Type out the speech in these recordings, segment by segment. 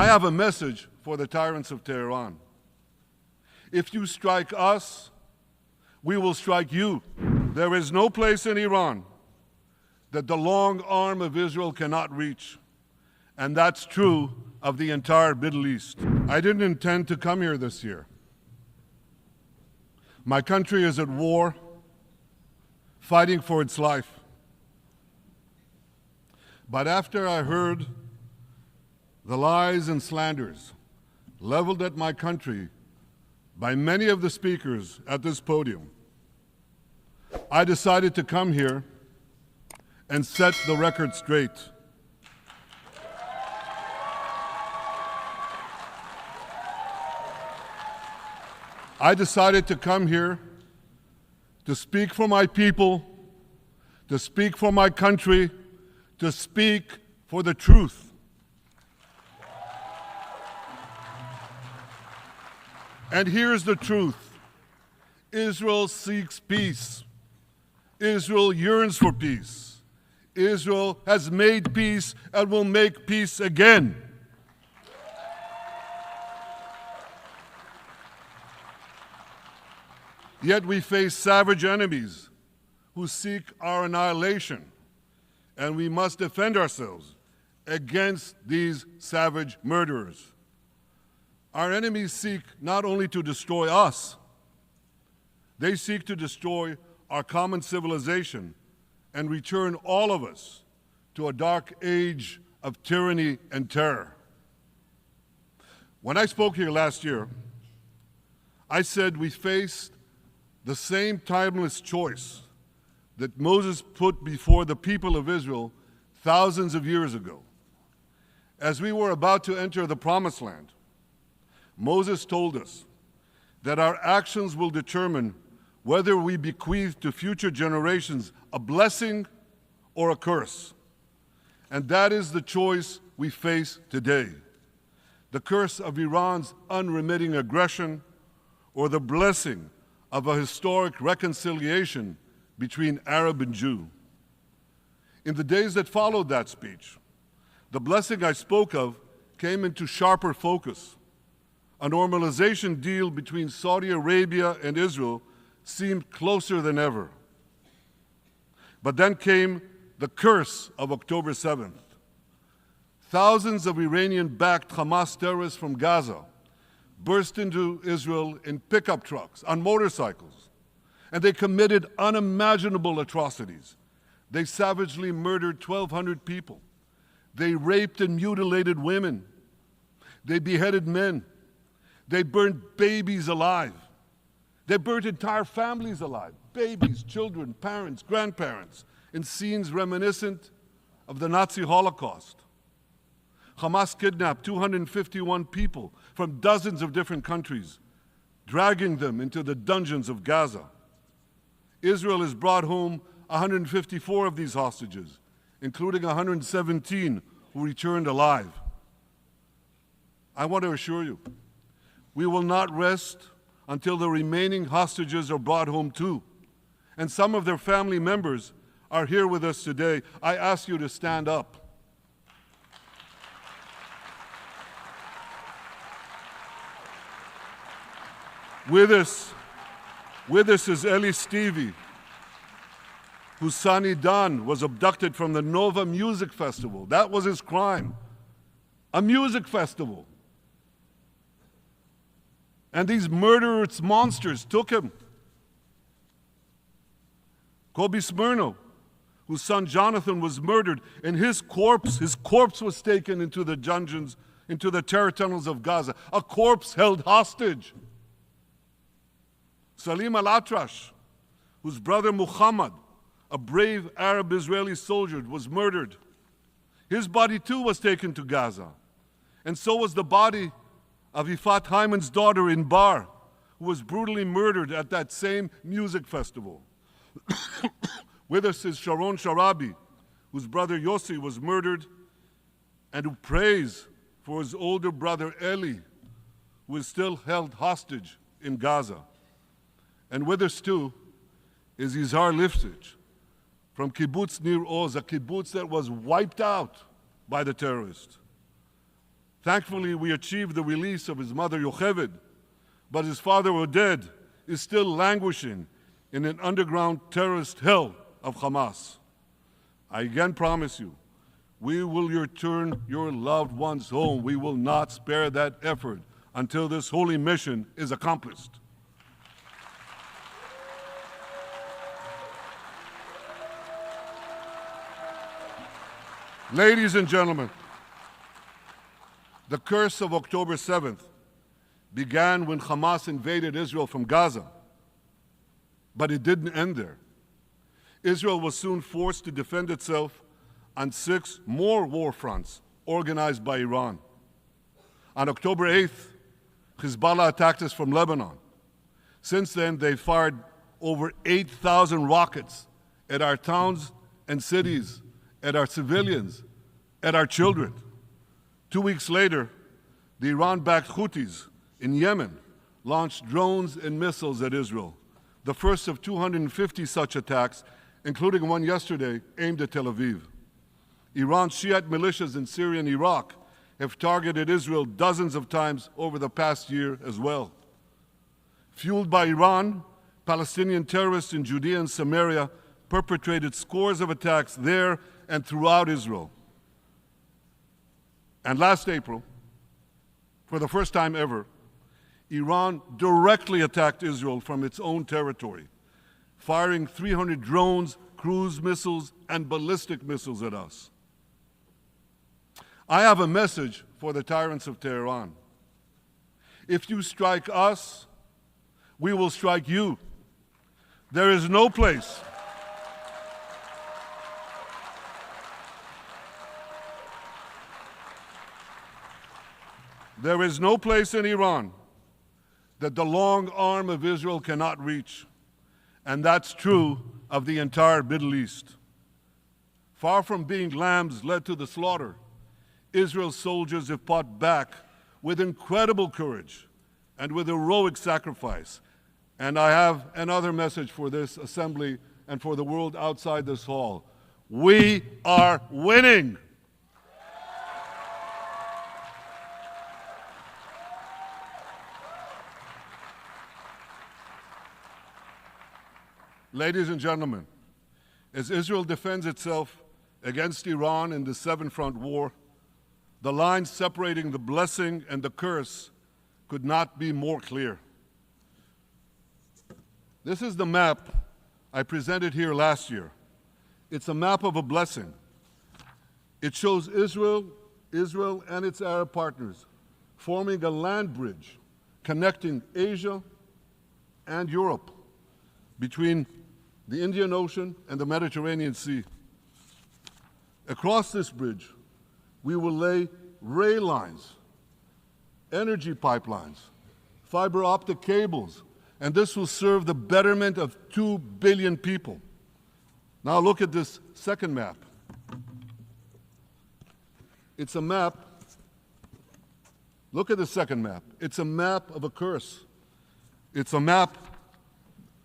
I have a message for the tyrants of Tehran. If you strike us, we will strike you. There is no place in Iran that the long arm of Israel cannot reach. And that's true of the entire Middle East. I didn't intend to come here this year. My country is at war, fighting for its life. But after I heard the lies and slanders leveled at my country by many of the speakers at this podium, I decided to come here and set the record straight. I decided to come here to speak for my people, to speak for my country, to speak for the truth. And here's the truth. Israel seeks peace. Israel yearns for peace. Israel has made peace and will make peace again. Yet we face savage enemies who seek our annihilation, and we must defend ourselves against these savage murderers. Our enemies seek not only to destroy us, they seek to destroy our common civilization and return all of us to a dark age of tyranny and terror. When I spoke here last year, I said we faced the same timeless choice that Moses put before the people of Israel thousands of years ago. As we were about to enter the Promised Land, Moses told us that our actions will determine whether we bequeath to future generations a blessing or a curse. And that is the choice we face today. The curse of Iran's unremitting aggression, or the blessing of a historic reconciliation between Arab and Jew. In the days that followed that speech, the blessing I spoke of came into sharper focus. A normalization deal between Saudi Arabia and Israel seemed closer than ever. But then came the curse of October 7th. Thousands of Iranian-backed Hamas terrorists from Gaza burst into Israel in pickup trucks, on motorcycles, and they committed unimaginable atrocities. They savagely murdered 1,200 people. They raped and mutilated women. They beheaded men. They burned babies alive. They burnt entire families alive, babies, children, parents, grandparents, in scenes reminiscent of the Nazi Holocaust. Hamas kidnapped 251 people from dozens of different countries, dragging them into the dungeons of Gaza. Israel has brought home 154 of these hostages, including 117 who returned alive. I want to assure you, we will not rest until the remaining hostages are brought home too. And some of their family members are here with us today. I ask you to stand up. With us is Eli Stevie, whose son Idan was abducted from the Nova Music Festival. That was his crime, a music festival. And these murderous monsters took him. Kobe Smirno, whose son Jonathan was murdered, and his corpse was taken into the dungeons, into the terror tunnels of Gaza. A corpse held hostage. Salim al-Atrash, whose brother Muhammad, a brave Arab-Israeli soldier, was murdered. His body too was taken to Gaza. And so was the body of Ifat Hyman's daughter Inbar, who was brutally murdered at that same music festival. With us is Sharon Sharabi, whose brother Yossi was murdered, and who prays for his older brother Eli, who is still held hostage in Gaza. And with us too is Izhar Lifshitz from Kibbutz Nir Oz, a kibbutz that was wiped out by the terrorists. Thankfully, we achieved the release of his mother Yocheved, but his father Oded is still languishing in an underground terrorist hell of Hamas. I again promise you, we will return your loved ones home. We will not spare that effort until this holy mission is accomplished. Ladies and gentlemen, the curse of October 7th began when Hamas invaded Israel from Gaza, but it didn't end there. Israel was soon forced to defend itself on 6 more war fronts organized by Iran. On October 8th, Hezbollah attacked us from Lebanon. Since then, they fired over 8,000 rockets at our towns and cities, at our civilians, at our children. 2 weeks later, the Iran-backed Houthis in Yemen launched drones and missiles at Israel, the first of 250 such attacks, including one yesterday aimed at Tel Aviv. Iran's Shiite militias in Syria and Iraq have targeted Israel dozens of times over the past year as well. Fueled by Iran, Palestinian terrorists in Judea and Samaria perpetrated scores of attacks there and throughout Israel. And last April, for the first time ever, Iran directly attacked Israel from its own territory, firing 300 drones, cruise missiles, and ballistic missiles at us. I have a message for the tyrants of Tehran. If you strike us, we will strike you. There is no place in Iran that the long arm of Israel cannot reach. And that's true of the entire Middle East. Far from being lambs led to the slaughter, Israel's soldiers have fought back with incredible courage and with heroic sacrifice. And I have another message for this assembly and for the world outside this hall. We are winning. Ladies and gentlemen, as Israel defends itself against Iran in the seven-front war, the line separating the blessing and the curse could not be more clear. This is the map I presented here last year. It's a map of a blessing. It shows Israel and its Arab partners forming a land bridge connecting Asia and Europe between the Indian Ocean and the Mediterranean Sea. Across this bridge, we will lay rail lines, energy pipelines, fiber optic cables, and this will serve the betterment of 2 billion people. Now look at this second map. It's a map. Look at the second map. It's a map of a curse. It's a map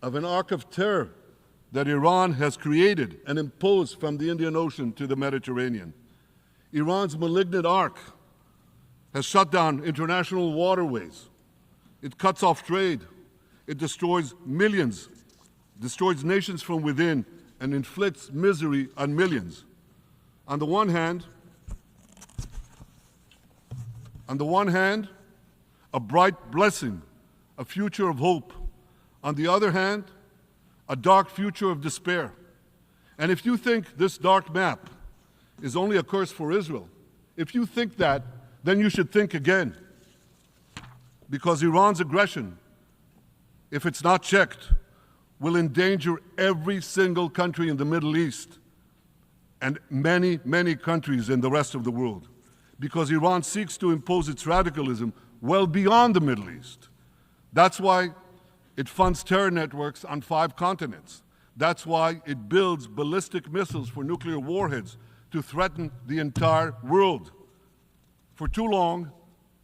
of an arc of terror that Iran has created and imposed from the Indian Ocean to the Mediterranean. Iran's malignant arc has shut down international waterways. It cuts off trade. It destroys millions, destroys nations from within, and inflicts misery on millions. On the one hand, a bright blessing, a future of hope. On the other hand, a dark future of despair. And if you think this dark map is only a curse for Israel, if you think that, then you should think again. Because Iran's aggression, if it's not checked, will endanger every single country in the Middle East and many, many countries in the rest of the world. Because Iran seeks to impose its radicalism well beyond the Middle East. That's why it funds terror networks on 5 continents. That's why it builds ballistic missiles for nuclear warheads to threaten the entire world. For too long,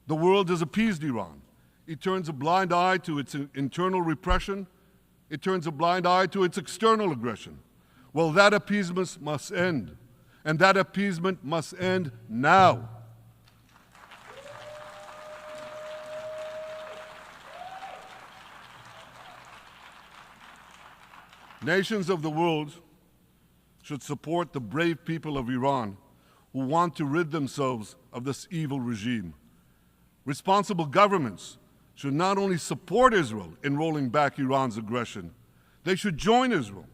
the world has appeased Iran. It turns a blind eye to its internal repression. It turns a blind eye to its external aggression. Well, that appeasement must end. And that appeasement must end now. Nations of the world should support the brave people of Iran who want to rid themselves of this evil regime. Responsible governments should not only support Israel in rolling back Iran's aggression, they should join Israel.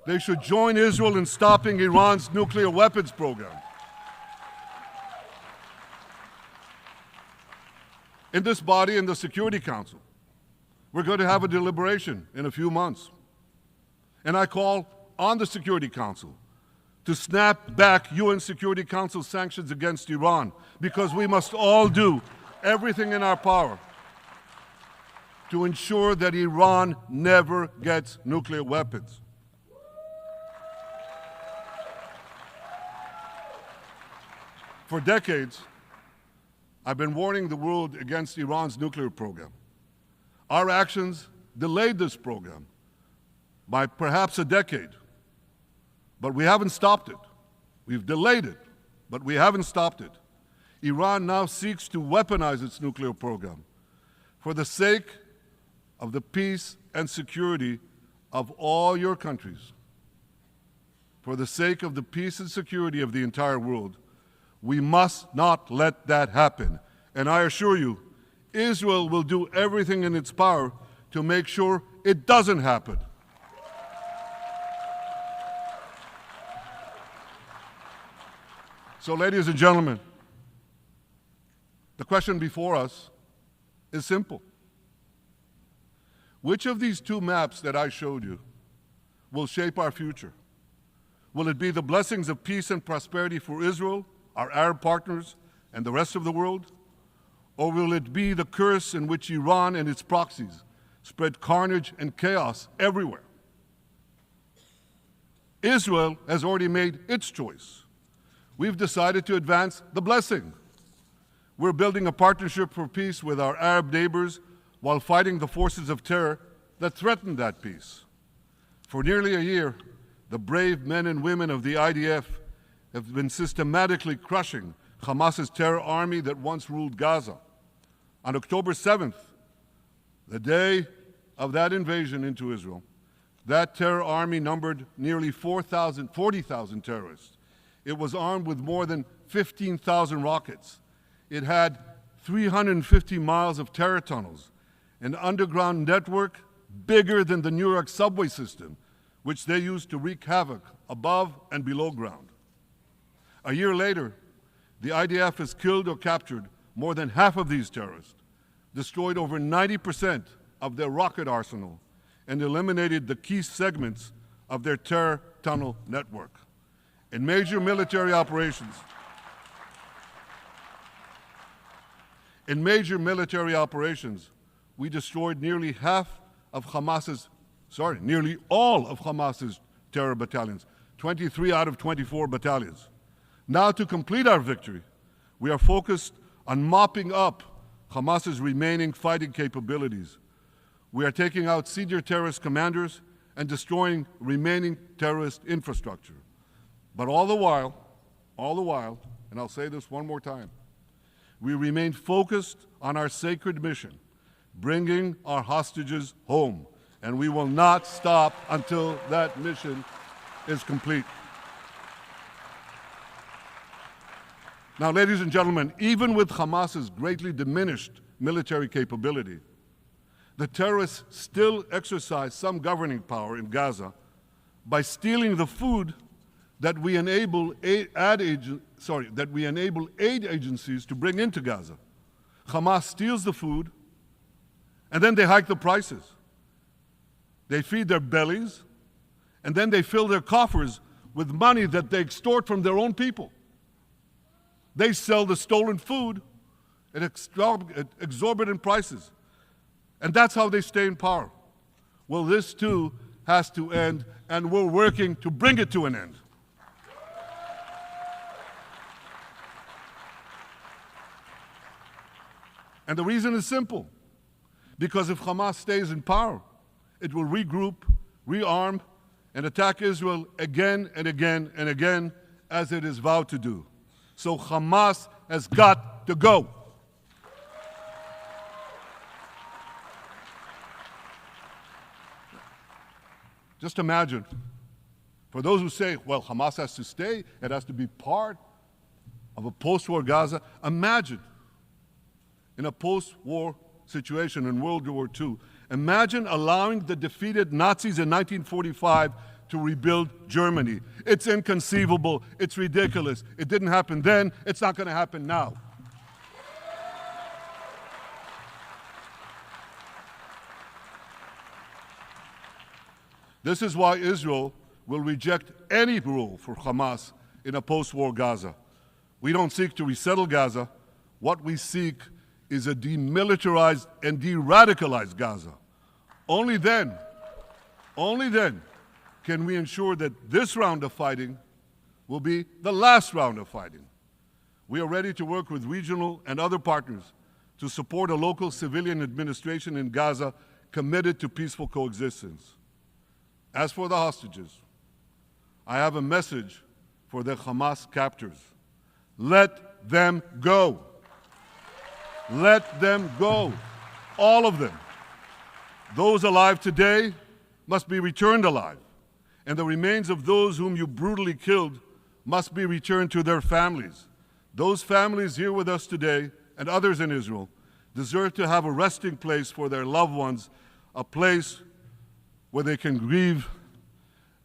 They should join Israel in stopping Iran's nuclear weapons program. In this body, in the Security Council, we're going to have a deliberation in a few months. And I call on the Security Council to snap back UN Security Council sanctions against Iran, because we must all do everything in our power to ensure that Iran never gets nuclear weapons. For decades, I've been warning the world against Iran's nuclear program. Our actions delayed this program by perhaps a decade, but we haven't stopped it. We've delayed it, but we haven't stopped it. Iran now seeks to weaponize its nuclear program for the sake of the peace and security of all your countries. For the sake of the peace and security of the entire world, we must not let that happen. And I assure you, Israel will do everything in its power to make sure it doesn't happen. So, ladies and gentlemen, the question before us is simple. Which of these two maps that I showed you will shape our future? Will it be the blessings of peace and prosperity for Israel, our Arab partners, and the rest of the world? Or will it be the curse in which Iran and its proxies spread carnage and chaos everywhere? Israel has already made its choice. We've decided to advance the blessing. We're building a partnership for peace with our Arab neighbors while fighting the forces of terror that threaten that peace. For nearly a year, the brave men and women of the IDF have been systematically crushing Hamas's terror army that once ruled Gaza. On October 7th, the day of that invasion into Israel, that terror army numbered nearly 40,000 terrorists. It was armed with more than 15,000 rockets. It had 350 miles of terror tunnels, an underground network bigger than the New York subway system, which they used to wreak havoc above and below ground. A year later, the IDF has killed or captured more than half of these terrorists, destroyed over 90% of their rocket arsenal, and eliminated the key segments of their terror tunnel network. In major military operations, we destroyed nearly all of Hamas's terror battalions, 23 out of 24 battalions. Now, to complete our victory, we are focused on mopping up Hamas's remaining fighting capabilities. We are taking out senior terrorist commanders and destroying remaining terrorist infrastructure. But all the while, and I'll say this one more time, we remain focused on our sacred mission, bringing our hostages home, and we will not stop until that mission is complete. Now, ladies and gentlemen, even with Hamas's greatly diminished military capability, the terrorists still exercise some governing power in Gaza by stealing the food that we enable aid agencies to bring into Gaza. Hamas steals the food, and then they hike the prices. They feed their bellies, and then they fill their coffers with money that they extort from their own people. They sell the stolen food at exorbitant prices. And that's how they stay in power. Well, this too has to end, and we're working to bring it to an end. And the reason is simple. Because if Hamas stays in power, it will regroup, rearm, and attack Israel again and again and again, as it is vowed to do. So Hamas has got to go. Just imagine, for those who say, well, Hamas has to stay, it has to be part of a post-war Gaza, imagine in a post-war situation in World War II, imagine allowing the defeated Nazis in 1945 to rebuild Germany. It's inconceivable, it's ridiculous. It didn't happen then, it's not going to happen now. This is why Israel will reject any role for Hamas in a post-war Gaza. We don't seek to resettle Gaza. What we seek is a demilitarized and de-radicalized Gaza. Only then can we ensure that this round of fighting will be the last round of fighting. We are ready to work with regional and other partners to support a local civilian administration in Gaza committed to peaceful coexistence. As for the hostages, I have a message for the Hamas captors. Let them go. Let them go. All of them. Those alive today must be returned alive, and the remains of those whom you brutally killed must be returned to their families. Those families here with us today, and others in Israel, deserve to have a resting place for their loved ones, a place where they can grieve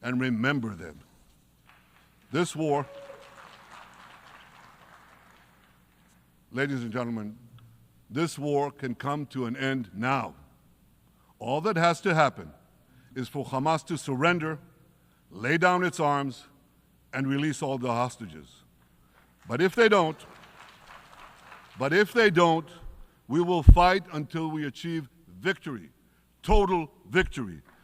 and remember them. This war, ladies and gentlemen, this war can come to an end now. All that has to happen is for Hamas to surrender, lay down its arms, and release all the hostages. But if they don't, we will fight until we achieve victory, total victory.